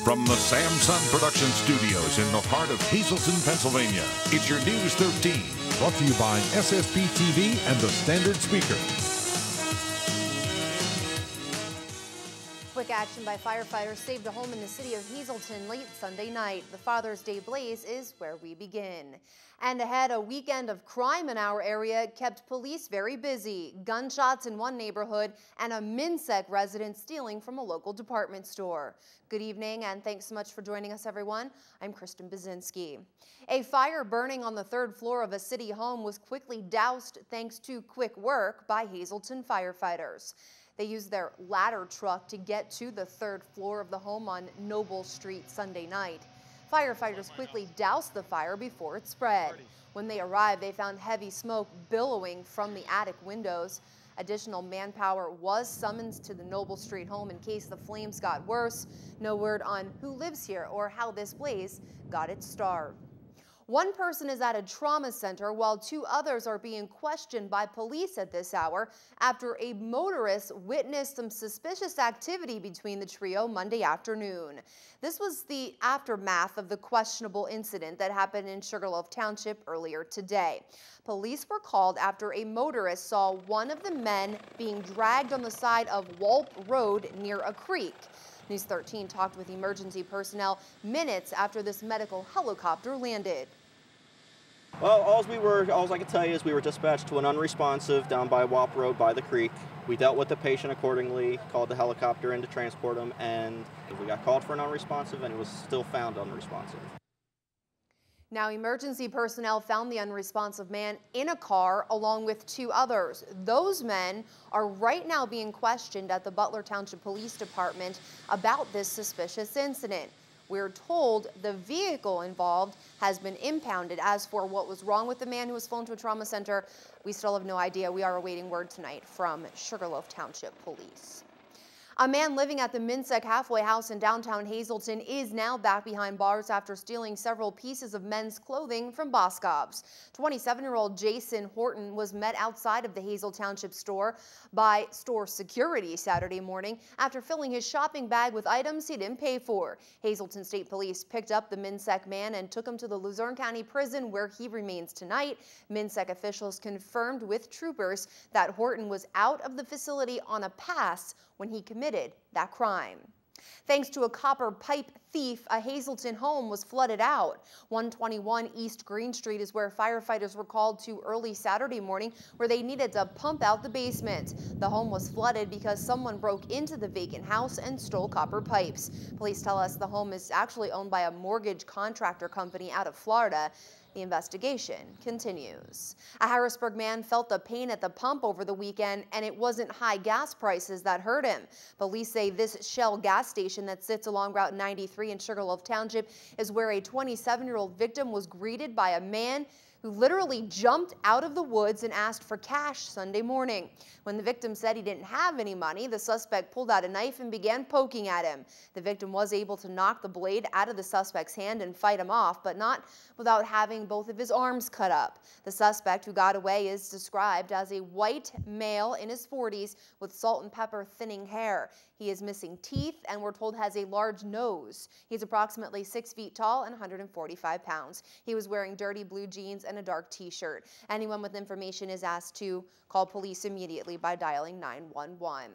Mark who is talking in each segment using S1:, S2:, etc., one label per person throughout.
S1: From the Samson Production Studios in the heart of Hazleton, Pennsylvania, it's your News 13.
S2: Brought to you by SSP TV and the Standard Speaker.
S3: Quick action by firefighters saved a home in the city of Hazleton late Sunday night. The Father's Day blaze is where we begin. And ahead, a weekend of crime in our area kept police very busy. Gunshots in one neighborhood and a Minsek resident stealing from a local department store. Good evening and thanks so much for joining us, everyone. I'm Kristen Bazinski. A fire burning on the third floor of a city home was quickly doused thanks to quick work by Hazleton firefighters. They used their ladder truck to get to the third floor of the home on Noble Street Sunday night. Firefighters quickly doused the fire before it spread. When they arrived, they found heavy smoke billowing from the attic windows. Additional manpower was summoned to the Noble Street home in case the flames got worse. No word on who lives here or how this blaze got its start. One person is at a trauma center while two others are being questioned by police at this hour after a motorist witnessed some suspicious activity between the trio Monday afternoon. This was the aftermath of the questionable incident that happened in Sugarloaf Township earlier today. Police were called after a motorist saw one of the men being dragged on the side of Walp Road near a creek. News 13 talked with emergency personnel minutes after this medical helicopter landed.
S4: Well, all I can tell you is we were dispatched to an unresponsive down by Walp Road by the creek. We dealt with the patient accordingly, called the helicopter in to transport him, and we got called for an unresponsive, and it was still found unresponsive.
S3: Now, emergency personnel found the unresponsive man in a car along with two others. Those men are right now being questioned at the Butler Township Police Department about this suspicious incident. We're told the vehicle involved has been impounded. As for what was wrong with the man who was flown to a trauma center, we still have no idea. We are awaiting word tonight from Sugarloaf Township Police. A man living at the Minsek halfway house in downtown Hazleton is now back behind bars after stealing several pieces of men's clothing from Boscov's. 27-year-old Jason Horton was met outside of the Hazel Township store by store security Saturday morning after filling his shopping bag with items he didn't pay for. Hazleton State Police picked up the Minsek man and took him to the Luzerne County Prison where he remains tonight. Minsek officials confirmed with troopers that Horton was out of the facility on a pass when he committed that crime. Thanks to a copper pipe thief, a Hazleton home was flooded out. 121 East Green Street is where firefighters were called to early Saturday morning, where they needed to pump out the basement. The home was flooded because someone broke into the vacant house and stole copper pipes. Police tell us the home is actually owned by a mortgage contractor company out of Florida. The investigation continues. A Harrisburg man felt the pain at the pump over the weekend, and it wasn't high gas prices that hurt him. Police say this Shell gas station that sits along Route 93 in Sugarloaf Township is where a 27-year-old victim was greeted by a man who literally jumped out of the woods and asked for cash Sunday morning. When the victim said he didn't have any money, the suspect pulled out a knife and began poking at him. The victim was able to knock the blade out of the suspect's hand and fight him off, but not without having both of his arms cut up. The suspect who got away is described as a white male in his 40s with salt and pepper thinning hair. He is missing teeth and we're told has a large nose. He's approximately 6 feet tall and 145 pounds. He was wearing dirty blue jeans and a dark t-shirt. Anyone with information is asked to call police immediately by dialing 911.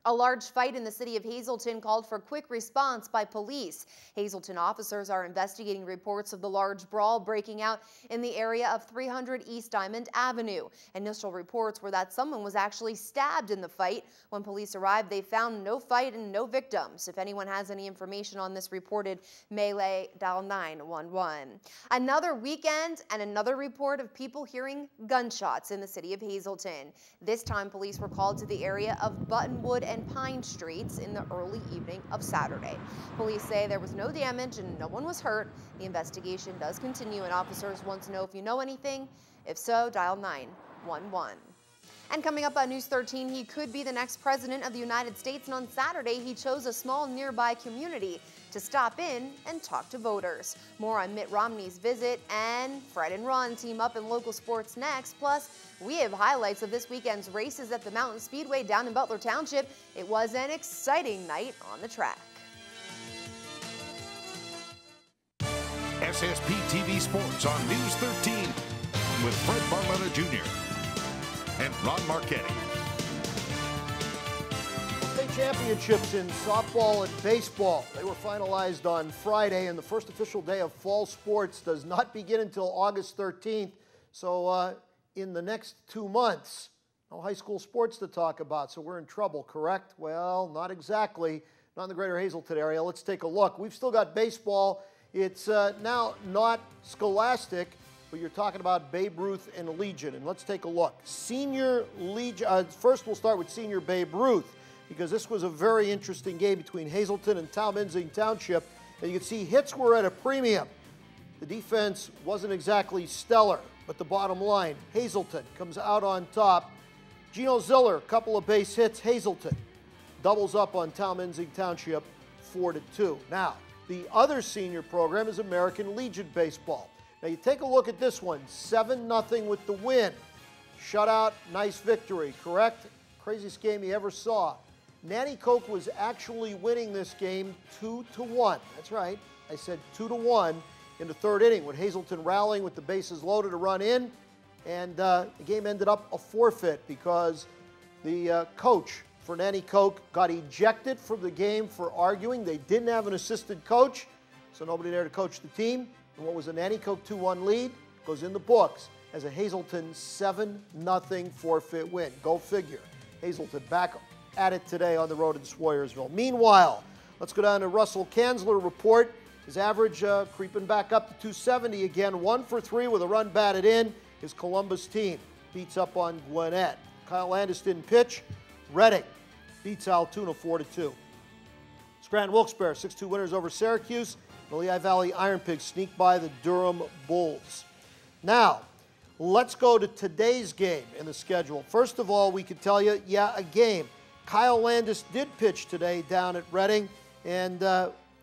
S3: A large fight in the city of Hazleton called for quick response by police. Hazleton officers are investigating reports of the large brawl breaking out in the area of 300 East Diamond Avenue. Initial reports were that someone was actually stabbed in the fight. When police arrived, they found no fight and no victims. If anyone has any information on this reported melee, dial 911. Another weekend and another report of people hearing gunshots in the city of Hazleton. This time, police were called to the area of Buttonwood and Pine Streets in the early evening of Saturday. Police say there was no damage and no one was hurt. The investigation does continue and officers want to know if you know anything. If so, dial 911. And coming up on News 13, he could be the next president of the United States, and on Saturday he chose a small nearby community to stop in and talk to voters. More on Mitt Romney's visit, and Fred and Ron team up in local sports next. Plus, we have highlights of this weekend's races at the Mountain Speedway down in Butler Township. It was an exciting night on the track.
S1: SSP TV Sports on News 13 with Fred Barletta Jr. and Ron Marchetti.
S5: State championships in softball and baseball. They were finalized on Friday, and the first official day of fall sports does not begin until August 13th. So in the next 2 months, no high school sports to talk about, so we're in trouble, correct? Well, not exactly. Not in the greater Hazelton area. Let's take a look. We've still got baseball. It's now not Scholastic, but you're talking about Babe Ruth and Legion. And let's take a look. Senior Legion, first we'll start with Senior Babe Ruth, because this was a very interesting game between Hazelton and Talmenting Township. And you can see hits were at a premium. The defense wasn't exactly stellar, but the bottom line, Hazelton comes out on top. Gino Ziller, a couple of base hits. Hazelton doubles up on Talmenting Township 4-2. Now, the other senior program is American Legion Baseball. Now, you take a look at this one, 7-0 with the win. Shutout, nice victory, correct? Craziest game you ever saw. Nanticoke was actually winning this game 2-1. That's right, I said 2-1 in the third inning, with Hazelton rallying with the bases loaded to run in. And the game ended up a forfeit because the coach for Nanticoke got ejected from the game for arguing. They didn't have an assistant coach, so nobody there to coach the team. And what was a Nanticoke 2-1 lead goes in the books as a Hazelton 7-0 forfeit win. Go figure. Hazelton back at it today on the road in Swoyersville. Meanwhile, let's go down to Russell Kanzler report. His average creeping back up to 270 again. 1 for 3 with a run batted in. His Columbus team beats up on Gwinnett. Kyle Landis didn't pitch. Reading beats Altoona 4-2. Scranton Wilkes-Barre 6-2 winners over Syracuse. The Lehigh Valley Iron Pigs sneak by the Durham Bulls. Now, let's go to today's game in the schedule. First of all, we can tell you, a game. Kyle Landis did pitch today down at Reading, and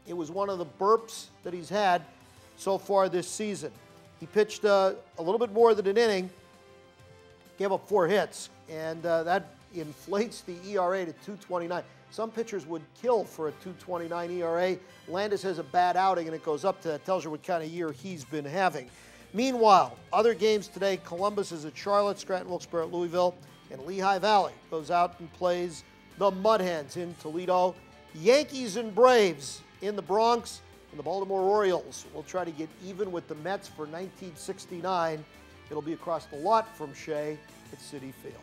S5: it was one of the burps that he's had so far this season. He pitched a little bit more than an inning, gave up 4 hits, and that inflates the ERA to 2.29. Some pitchers would kill for a 2.29 ERA. Landis has a bad outing, and it goes up to that. Tells you what kind of year he's been having. Meanwhile, other games today, Columbus is at Charlotte, Scranton Wilkes-Barre at Louisville, and Lehigh Valley goes out and plays the Mud Hens in Toledo. Yankees and Braves in the Bronx, and the Baltimore Orioles will try to get even with the Mets for 1969. It'll be across the lot from Shea at Citi Field.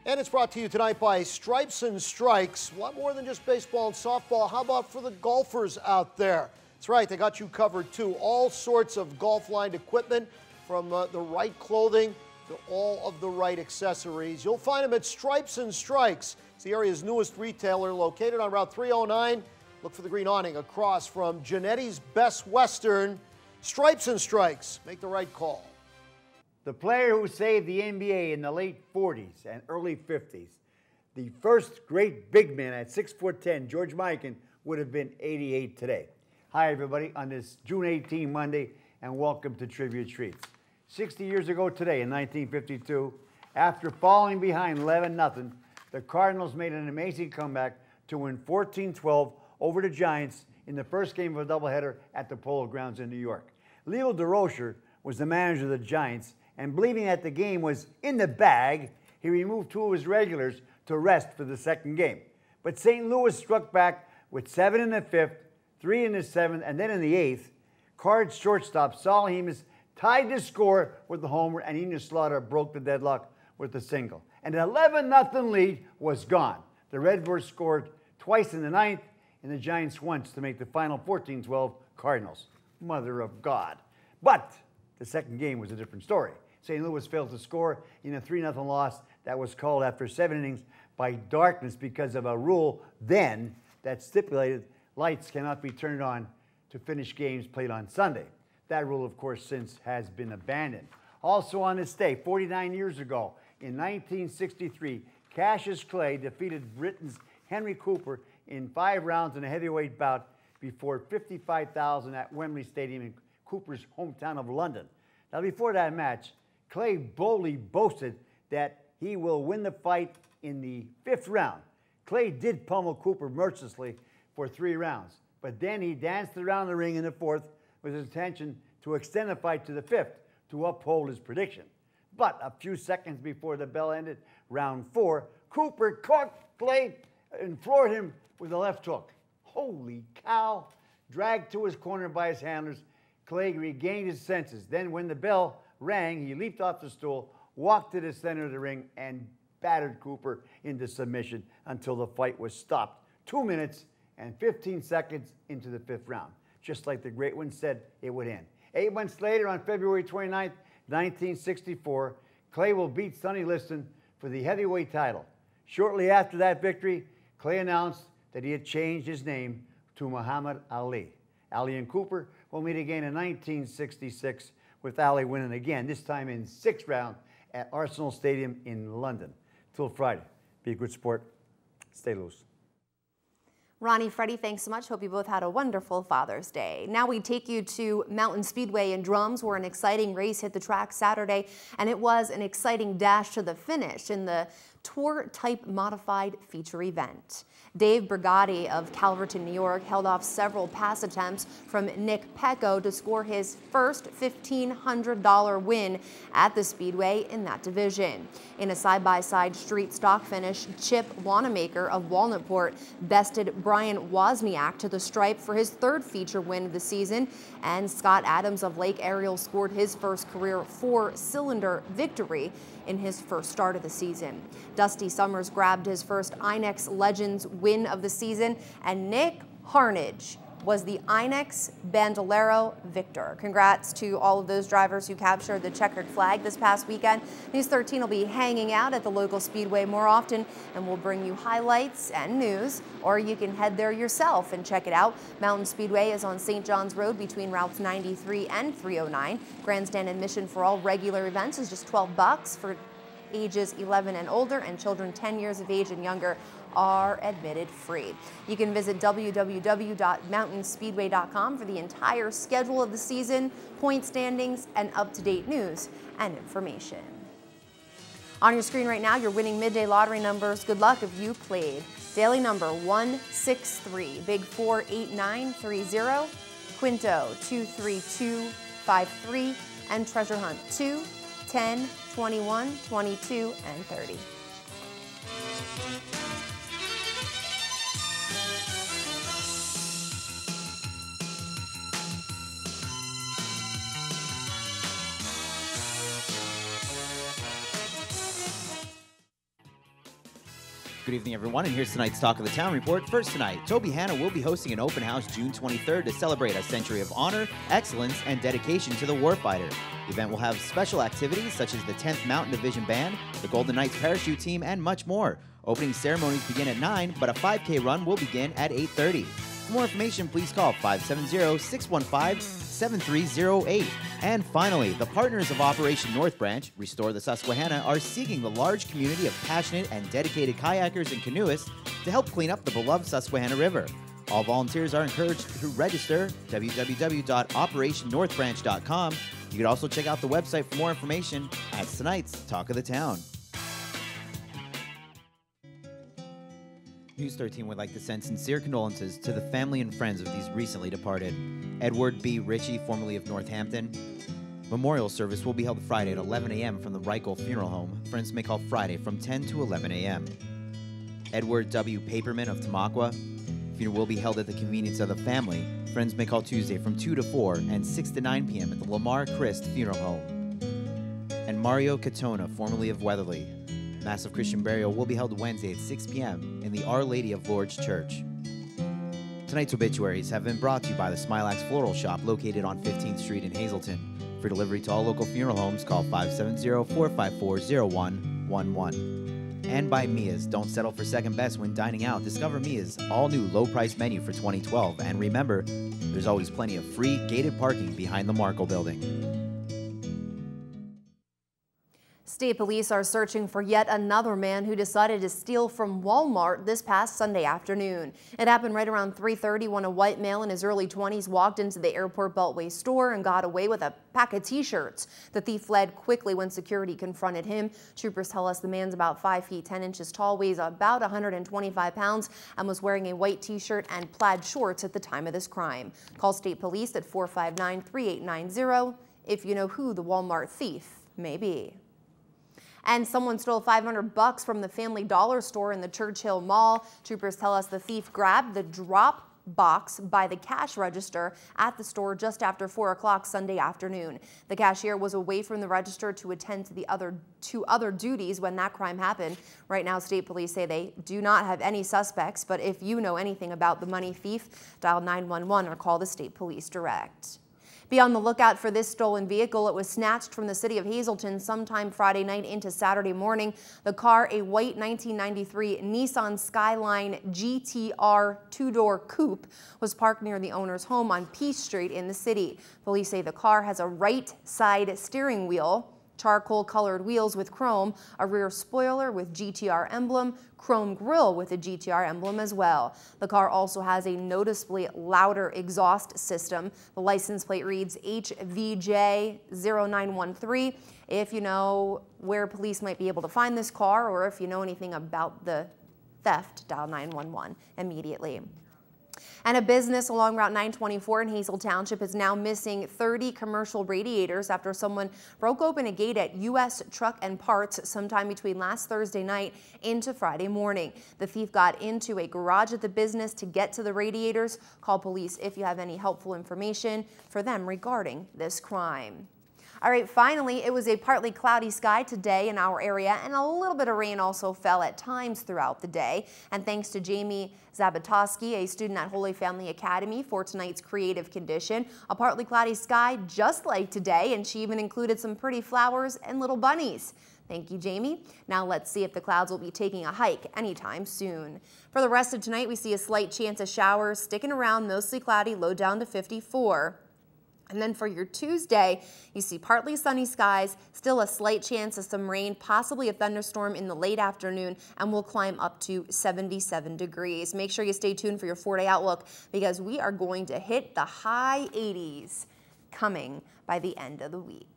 S5: And it's brought to you tonight by Stripes and Strikes. A lot more than just baseball and softball. How about for the golfers out there? That's right, they got you covered too. All sorts of golf-lined equipment, from the right clothing to all of the right accessories. You'll find them at Stripes and Strikes. It's the area's newest retailer, located on Route 309. Look for the green awning across from Genetti's Best Western. Stripes and Strikes. Make the right call.
S6: The player who saved the NBA in the late 40s and early 50s, the first great big man at 6'10", George Mikan, would have been 88 today. Hi, everybody, on this June 18 Monday, and welcome to Trivia Treats. 60 years ago today, in 1952, after falling behind 11-0, the Cardinals made an amazing comeback to win 14-12 over the Giants in the first game of a doubleheader at the Polo Grounds in New York. Leo DeRocher was the manager of the Giants, and believing that the game was in the bag, he removed 2 of his regulars to rest for the second game. But St. Louis struck back with 7 in the 5th, 3 in the 7th, and then in the 8th. Cards shortstop Saul Hemus tied the score with the homer, and Enos Slaughter broke the deadlock with the single. And an 11-0 lead was gone. The Redbirds scored twice in the 9th, and the Giants once to make the final 14-12 Cardinals. Mother of God. But the second game was a different story. St. Louis failed to score in a 3-0 loss that was called after 7 innings by darkness because of a rule then that stipulated lights cannot be turned on to finish games played on Sunday. That rule, of course, since has been abandoned. Also on this day, 49 years ago, in 1963, Cassius Clay defeated Britain's Henry Cooper in 5 rounds in a heavyweight bout before 55,000 at Wembley Stadium in Cooper's hometown of London. Now, before that match, Clay boldly boasted that he will win the fight in the 5th round. Clay did pummel Cooper mercilessly for 3 rounds, but then he danced around the ring in the 4th with his intention to extend the fight to the 5th to uphold his prediction. But a few seconds before the bell ended, round 4, Cooper caught Clay and floored him with a left hook. Holy cow! Dragged to his corner by his handlers, Clay regained his senses. Then when the bell rang, he leaped off the stool, walked to the center of the ring, and battered Cooper into submission until the fight was stopped 2 minutes and 15 seconds into the 5th round. Just like the great one said it would end. 8 months later, on February 29th, 1964, Clay will beat Sonny Liston for the heavyweight title. Shortly after that victory, Clay announced that he had changed his name to Muhammad Ali. Ali and Cooper will meet again in 1966, with Ali winning again, this time in 6th round at Arsenal Stadium in London. Till Friday, be a good sport, stay loose.
S3: Ronnie, Freddie, thanks so much. Hope you both had a wonderful Father's Day. Now we take you to Mountain Speedway in Drums, where an exciting race hit the track Saturday, and it was an exciting dash to the finish in the Tour-type modified feature event. Dave Brigatti of Calverton, New York, held off several pass attempts from Nick Pecco to score his first $1,500 win at the Speedway in that division. In a side-by-side street stock finish, Chip Wanamaker of Walnutport bested Brian Wozniak to the stripe for his 3rd feature win of the season, and Scott Adams of Lake Ariel scored his first career 4-cylinder victory in his first start of the season. Dusty Summers grabbed his first Inex Legends win of the season, and Nick Harnage was the Inex Bandolero victor. Congrats to all of those drivers who captured the checkered flag this past weekend. News 13 will be hanging out at the local speedway more often, and we'll bring you highlights and news, or you can head there yourself and check it out. Mountain Speedway is on St. John's Road between routes 93 and 309. Grandstand admission for all regular events is just $12 for ages 11 and older, and children 10 years of age and younger are admitted free. You can visit www.mountainspeedway.com for the entire schedule of the season, point standings, and up-to-date news and information. On your screen right now, your winning midday lottery numbers. Good luck if you played. Daily number 163, Big 48930, Quinto 23253, and Treasure Hunt 2, 10, 21, 22, and 30.
S7: Good evening, everyone, and here's tonight's Talk of the Town report. First tonight, Toby Hanna will be hosting an open house June 23rd to celebrate a century of honor, excellence, and dedication to the warfighter. The event will have special activities such as the 10th Mountain Division Band, the Golden Knights Parachute Team, and much more. Opening ceremonies begin at 9, but a 5K run will begin at 8:30. For more information, please call 570-615-7308. And finally, the partners of Operation North Branch, Restore the Susquehanna, are seeking the large community of passionate and dedicated kayakers and canoeists to help clean up the beloved Susquehanna River. All volunteers are encouraged to register www.operationnorthbranch.com. You can also check out the website for more information at tonight's Talk of the Town. News 13 would like to send sincere condolences to the family and friends of these recently departed. Edward B. Ritchie, formerly of Northampton. Memorial service will be held Friday at 11 a.m. from the Reichel Funeral Home. Friends may call Friday from 10 to 11 a.m. Edward W. Paperman of Tamaqua. Funeral will be held at the convenience of the family. Friends may call Tuesday from 2 to 4 and 6 to 9 p.m. at the Lamar Christ Funeral Home. And Mario Catona, formerly of Weatherly. Mass of Christian burial will be held Wednesday at 6 p.m. in the Our Lady of Lourdes Church. Tonight's obituaries have been brought to you by the Smilax Floral Shop located on 15th Street in Hazleton. For delivery to all local funeral homes, call 570-454-0111. And by Mia's. Don't settle for second best when dining out. Discover Mia's all-new low-price menu for 2012. And remember, there's always plenty of free gated parking behind the Markle Building.
S3: State police are searching for yet another man who decided to steal from Walmart this past Sunday afternoon. It happened right around 3:30 when a white male in his early 20s walked into the Airport Beltway store and got away with a pack of t-shirts. The thief fled quickly when security confronted him. Troopers tell us the man's about 5 feet 10 inches tall, weighs about 125 pounds, and was wearing a white t-shirt and plaid shorts at the time of this crime. Call State Police at 459-3890 if you know who the Walmart thief may be. And someone stole $500 from the Family Dollar store in the Churchill Mall. Troopers tell us the thief grabbed the drop box by the cash register at the store just after 4 o'clock Sunday afternoon. The cashier was away from the register to attend to the other duties when that crime happened. Right now, state police say they do not have any suspects, but if you know anything about the money thief, dial 911 or call the state police direct. Be on the lookout for this stolen vehicle. It was snatched from the city of Hazleton sometime Friday night into Saturday morning. The car, a white 1993 Nissan Skyline GTR two-door coupe, was parked near the owner's home on Peace Street in the city. Police say the car has a right side steering wheel, charcoal-colored wheels with chrome, a rear spoiler with GTR emblem, chrome grille with a GTR emblem as well. The car also has a noticeably louder exhaust system. The license plate reads HVJ0913. If you know where police might be able to find this car, or if you know anything about the theft, dial 911 immediately. And a business along Route 924 in Hazel Township is now missing 30 commercial radiators after someone broke open a gate at U.S. Truck and Parts sometime between last Thursday night into Friday morning. The thief got into a garage at the business to get to the radiators. Call police if you have any helpful information for them regarding this crime. All right, finally, it was a partly cloudy sky today in our area, and a little bit of rain also fell at times throughout the day. And thanks to Jamie Zabatoski, a student at Holy Family Academy, for tonight's creative condition. A partly cloudy sky just like today, and she even included some pretty flowers and little bunnies. Thank you, Jamie. Now let's see if the clouds will be taking a hike anytime soon. For the rest of tonight, we see a slight chance of showers sticking around, mostly cloudy, low down to 54. And then for your Tuesday, you see partly sunny skies, still a slight chance of some rain, possibly a thunderstorm in the late afternoon, and we'll climb up to 77 degrees. Make sure you stay tuned for your 4-day outlook because we are going to hit the high 80s coming by the end of the week.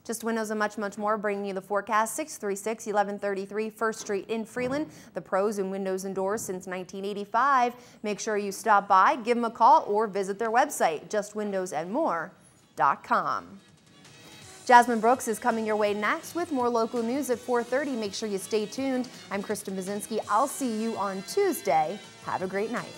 S3: Just windows and much, much more, bringing you the forecast. 636-1133 First Street in Freeland. The pros in windows and doors since 1985. Make sure you stop by, give them a call, or visit their website, justwindowsandmore.com. Jasmine Brooks is coming your way next with more local news at 4:30. Make sure you stay tuned. I'm Kristen Bazinski. I'll see you on Tuesday. Have a great night.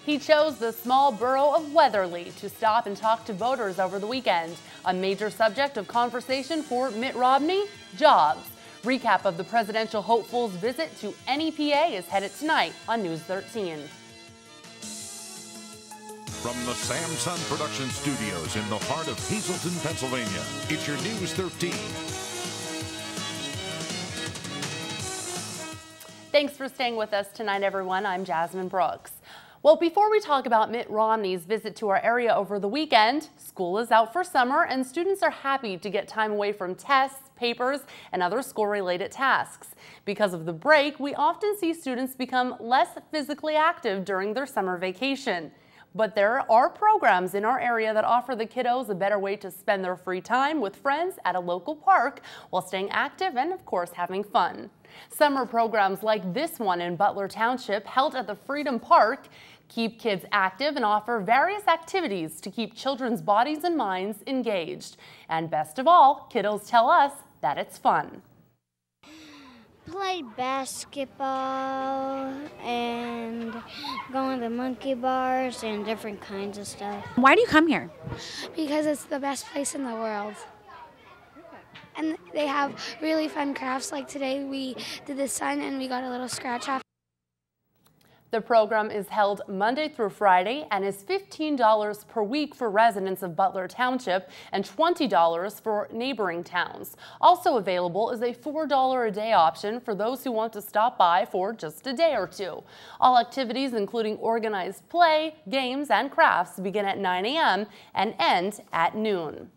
S8: He chose the small borough of Weatherly to stop and talk to voters over the weekend. A major subject of conversation for Mitt Romney, jobs. Recap of the presidential hopeful's visit to NEPA is headed tonight on News 13.
S1: From the Samson Production Studios in the heart of Hazleton, Pennsylvania, it's your News 13.
S8: Thanks for staying with us tonight, everyone. I'm Jasmine Brooks. Well, before we talk about Mitt Romney's visit to our area over the weekend, school is out for summer and students are happy to get time away from tests, papers, and other school-related tasks. Because of the break, we often see students become less physically active during their summer vacation. But there are programs in our area that offer the kiddos a better way to spend their free time with friends at a local park while staying active and, of course, having fun. Summer programs like this one in Butler Township, held at the Freedom Park, keep kids active and offer various activities to keep children's bodies and minds engaged. And best of all, kiddos tell us that it's fun.
S9: Play basketball and go on the monkey bars and different kinds of stuff.
S10: Why do you come here?
S9: Because it's the best place in the world. And they have really fun crafts. Like today we did the sun and we got a little scratch off.
S8: The program is held Monday through Friday and is $15 per week for residents of Butler Township and $20 for neighboring towns. Also available is a $4 a day option for those who want to stop by for just a day or two. All activities, including organized play, games, and crafts, begin at 9 a.m. and end at noon.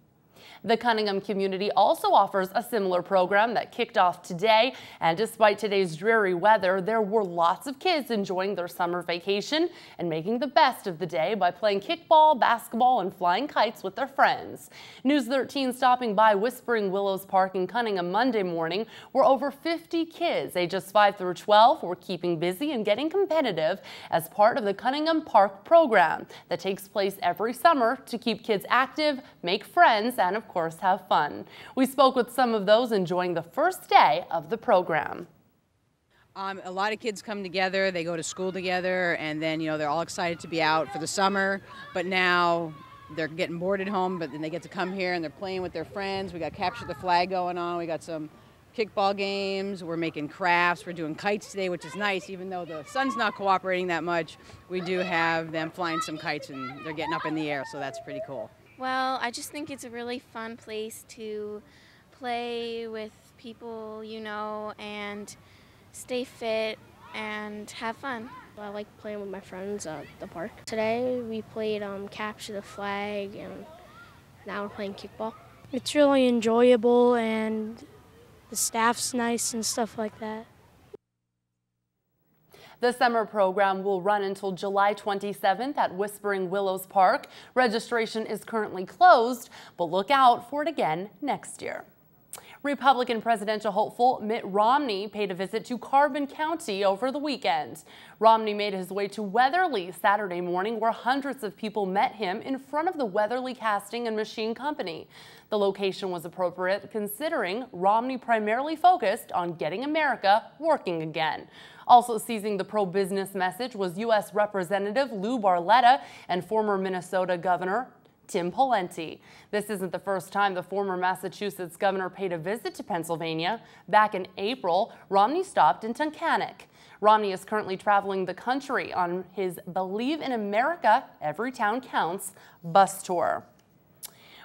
S8: The Cunningham community also offers a similar program that kicked off today, and despite today's dreary weather, there were lots of kids enjoying their summer vacation and making the best of the day by playing kickball, basketball, and flying kites with their friends. News 13 stopping by Whispering Willows Park in Cunningham Monday morning, where over 50 kids ages 5 through 12 were keeping busy and getting competitive as part of the Cunningham Park program that takes place every summer to keep kids active, make friends, and of course have fun. We spoke with some of those enjoying the first day of the program.
S10: A lot of kids come together, they go to school together, and then, they're all excited to be out for the summer, but now they're getting bored at home, but then they get to come here and they're playing with their friends. We got Capture the Flag going on, we got some kickball games, we're making crafts, we're doing kites today, which is nice. Even though the sun's not cooperating that much, we do have them flying some kites and they're getting up in the air, so that's pretty cool.
S11: Well, I just think it's a really fun place to play with people, and stay fit and have fun.
S12: I like playing with my friends at the park. Today we played Capture the Flag, and now we're playing kickball.
S13: It's really enjoyable and the staff's nice and stuff like that.
S8: The summer program will run until July 27th at Whispering Willows Park. Registration is currently closed, but look out for it again next year. Republican presidential hopeful Mitt Romney paid a visit to Carbon County over the weekend. Romney made his way to Weatherly Saturday morning, where hundreds of people met him in front of the Weatherly Casting and Machine Company. The location was appropriate considering Romney primarily focused on getting America working again. Also seizing the pro-business message was U.S. Representative Lou Barletta and former Minnesota Governor Tim Pawlenty. This isn't the first time the former Massachusetts governor paid a visit to Pennsylvania. Back in April, Romney stopped in Tunkhannock. Romney is currently traveling the country on his Believe in America, Every Town Counts bus tour.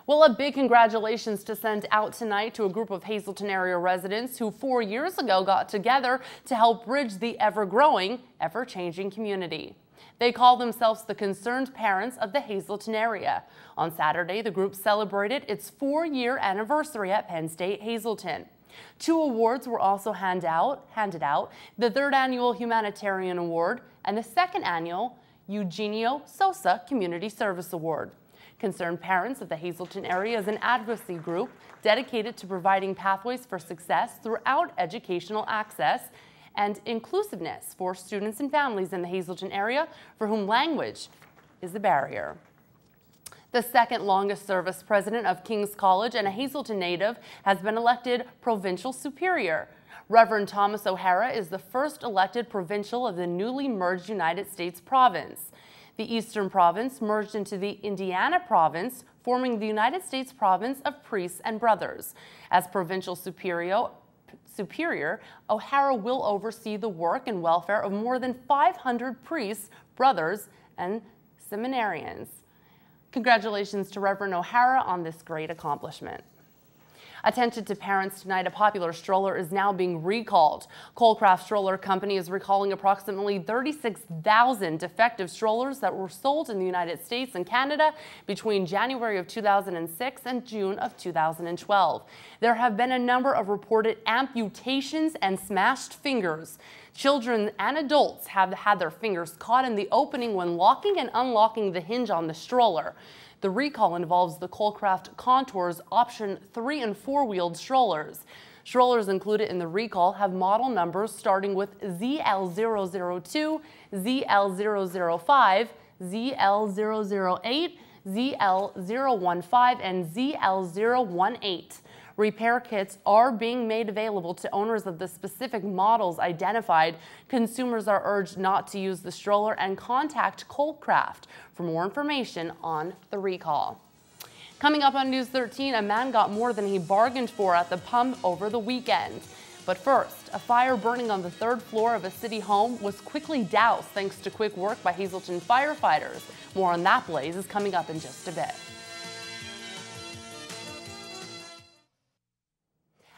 S8: Well, a big congratulations to send out tonight to a group of Hazleton area residents who 4 years ago got together to help bridge the ever-growing, ever-changing community. They call themselves the Concerned Parents of the Hazleton area. On Saturday, the group celebrated its 4-year anniversary at Penn State Hazleton. 2 awards were also handed out, the 3rd Annual Humanitarian Award and the 2nd Annual Eugenio Sosa Community Service Award. Concerned Parents of the Hazleton area is an advocacy group dedicated to providing pathways for success throughout educational access and inclusiveness for students and families in the Hazleton area for whom language is a barrier. The 2nd longest service president of King's College and a Hazleton native has been elected provincial superior. Reverend Thomas O'Hara is the first elected provincial of the newly merged United States province. The Eastern Province merged into the Indiana Province, forming the United States Province of Priests and Brothers. As provincial superior, O'Hara will oversee the work and welfare of more than 500 priests, brothers, and seminarians. Congratulations to Reverend O'Hara on this great accomplishment. Attention to parents tonight, a popular stroller is now being recalled. Colecraft Stroller Company is recalling approximately 36,000 defective strollers that were sold in the United States and Canada between January of 2006 and June of 2012. There have been a number of reported amputations and smashed fingers. Children and adults have had their fingers caught in the opening when locking and unlocking the hinge on the stroller. The recall involves the Colecraft Contours Option 3 and 4-wheeled strollers. Strollers included in the recall have model numbers starting with ZL002, ZL005, ZL008, ZL015, and ZL018. Repair kits are being made available to owners of the specific models identified. Consumers are urged not to use the stroller and contact Colecraft for more information on the recall. Coming up on News 13, a man got more than he bargained for at the pump over the weekend. But first, a fire burning on the 3rd floor of a city home was quickly doused thanks to quick work by Hazleton firefighters. More on that blaze is coming up in just a bit.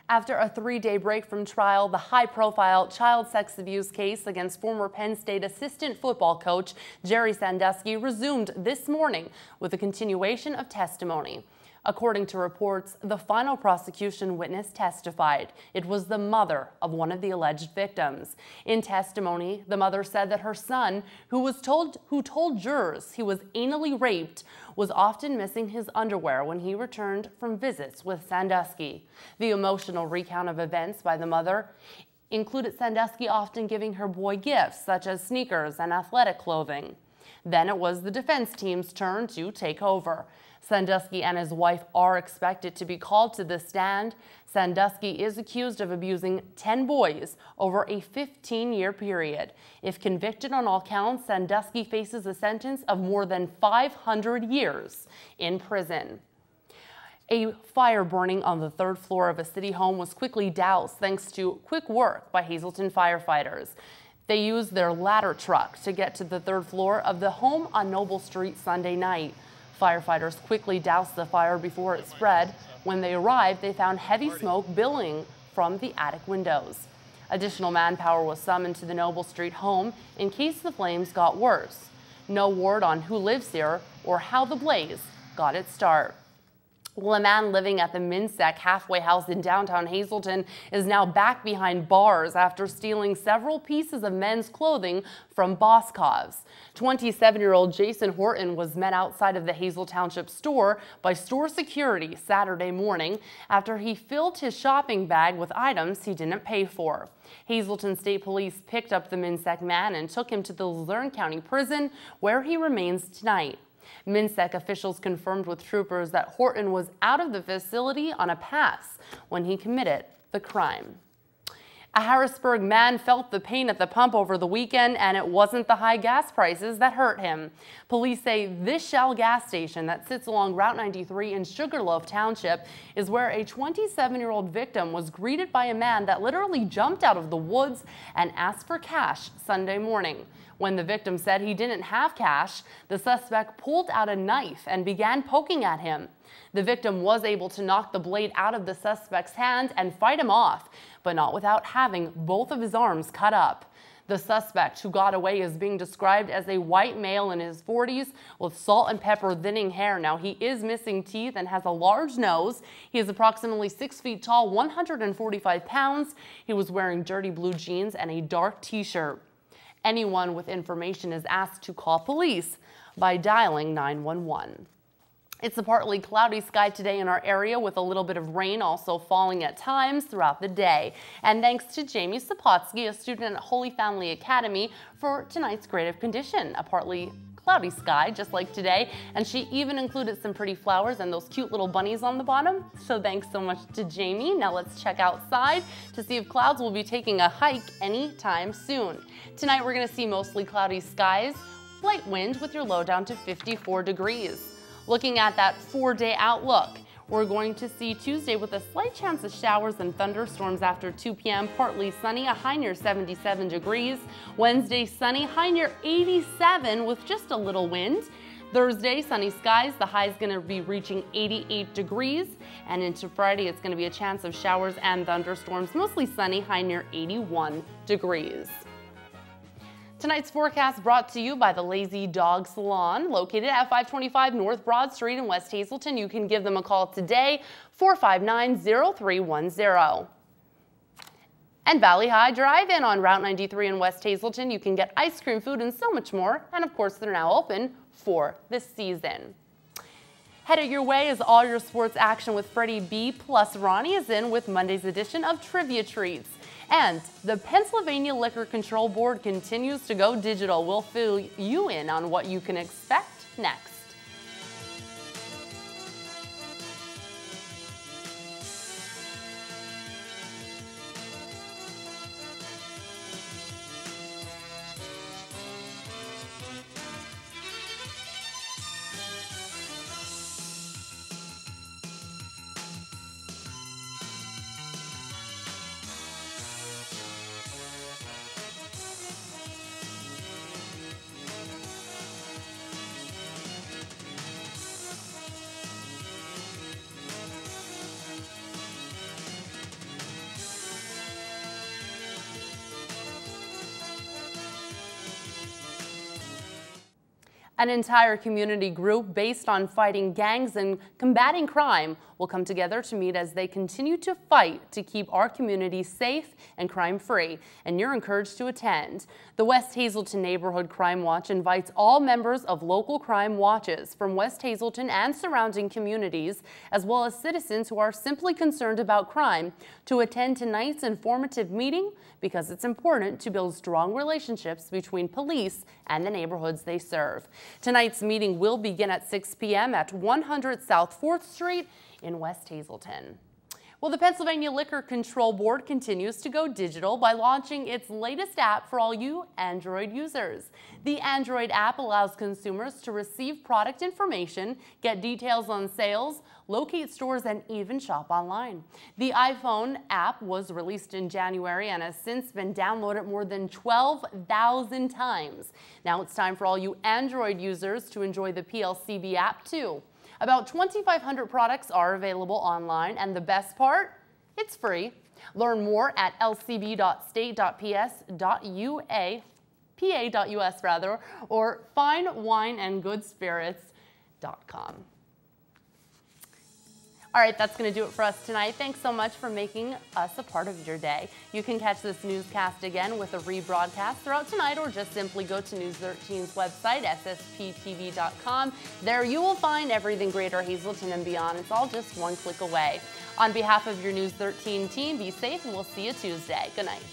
S8: After a 3-day break from trial, the high-profile child sex abuse case against former Penn State assistant football coach Jerry Sandusky resumed this morning with a continuation of testimony. According to reports, the final prosecution witness testified. It was the mother of one of the alleged victims. In testimony, the mother said that her son, who told jurors he was anally raped, was often missing his underwear when he returned from visits with Sandusky. The emotional recount of events by the mother included Sandusky often giving her boy gifts such as sneakers and athletic clothing. Then it was the defense team's turn to take over. Sandusky and his wife are expected to be called to the stand. Sandusky is accused of abusing 10 boys over a 15-year period. If convicted on all counts, Sandusky faces a sentence of more than 500 years in prison. A fire burning on the third floor of a city home was quickly doused thanks to quick work by Hazleton firefighters. They used their ladder truck to get to the third floor of the home on Noble Street Sunday night. Firefighters quickly doused the fire before it spread. When they arrived, they found heavy smoke billowing from the attic windows. Additional manpower was summoned to the Noble Street home in case the flames got worse. No word on who lives here or how the blaze got its start. Well, a man living at the Minsek halfway house in downtown Hazleton is now back behind bars after stealing several pieces of men's clothing from Boscov's. 27-year-old Jason Horton was met outside of the Hazel Township store by store security Saturday morning after he filled his shopping bag with items he didn't pay for. Hazleton State Police picked up the Minsek man and took him to the Luzerne County Prison, where he remains tonight. Minsek officials confirmed with troopers that Horton was out of the facility on a pass when he committed the crime. A Harrisburg man felt the pain at the pump over the weekend, and it wasn't the high gas prices that hurt him. Police say this Shell gas station that sits along Route 93 in Sugarloaf Township is where a 27-year-old victim was greeted by a man that literally jumped out of the woods and asked for cash Sunday morning. When the victim said he didn't have cash, the suspect pulled out a knife and began poking at him. The victim was able to knock the blade out of the suspect's hand and fight him off, but not without having both of his arms cut up. The suspect who got away is being described as a white male in his 40s with salt and pepper thinning hair. Now, he is missing teeth and has a large nose. He is approximately 6 feet tall, 145 pounds. He was wearing dirty blue jeans and a dark t-shirt. Anyone with information is asked to call police by dialing 911. It's a partly cloudy sky today in our area with a little bit of rain also falling at times throughout the day. And thanks to Jamie Sapotsky, a student at Holy Family Academy, for tonight's creative condition. A partly cloudy sky, just like today, and she even included some pretty flowers and those cute little bunnies on the bottom. So thanks so much to Jamie. Now let's check outside to see if clouds will be taking a hike anytime soon. Tonight we're going to see mostly cloudy skies, light wind with your low down to 54 degrees. Looking at that 4-day outlook, we're going to see Tuesday with a slight chance of showers and thunderstorms after 2 p.m. Partly sunny, a high near 77 degrees. Wednesday, sunny, high near 87 with just a little wind. Thursday, sunny skies. The high is going to be reaching 88 degrees. And into Friday, it's going to be a chance of showers and thunderstorms, mostly sunny, high near 81 degrees. Tonight's forecast brought to you by the Lazy Dog Salon, located at 525 North Broad Street in West Hazleton. You can give them a call today, 459-0310. And Valley High Drive-In on Route 93 in West Hazleton. You can get ice cream, food, and so much more. And of course, they're now open for this season. Headed your way is all your sports action with Freddie B. Plus Ronnie is in with Monday's edition of Trivia Treats. And the Pennsylvania Liquor Control Board continues to go digital. We'll fill you in on what you can expect next. An entire community group based on fighting gangs and combating crime will come together to meet as they continue to fight to keep our community safe and crime-free, and you're encouraged to attend. The West Hazleton Neighborhood Crime Watch invites all members of local crime watches from West Hazleton and surrounding communities, as well as citizens who are simply concerned about crime, to attend tonight's informative meeting because it's important to build strong relationships between police and the neighborhoods they serve. Tonight's meeting will begin at 6 p.m. at 100 South 4th Street in West Hazleton. Well, the Pennsylvania Liquor Control Board continues to go digital by launching its latest app for all you Android users. The Android app allows consumers to receive product information, get details on sales, locate stores, and even shop online. The iPhone app was released in January and has since been downloaded more than 12,000 times. Now it's time for all you Android users to enjoy the PLCB app too. About 2,500 products are available online, and the best part, it's free. Learn more at lcb.state.ps.ua.us or finewineandgoodspirits.com. All right, that's going to do it for us tonight. Thanks so much for making us a part of your day. You can catch this newscast again with a rebroadcast throughout tonight, or just simply go to News 13's website, ssptv.com. There you will find everything Greater Hazleton and beyond. It's all just one click away. On behalf of your News 13 team, be safe, and we'll see you Tuesday. Good night.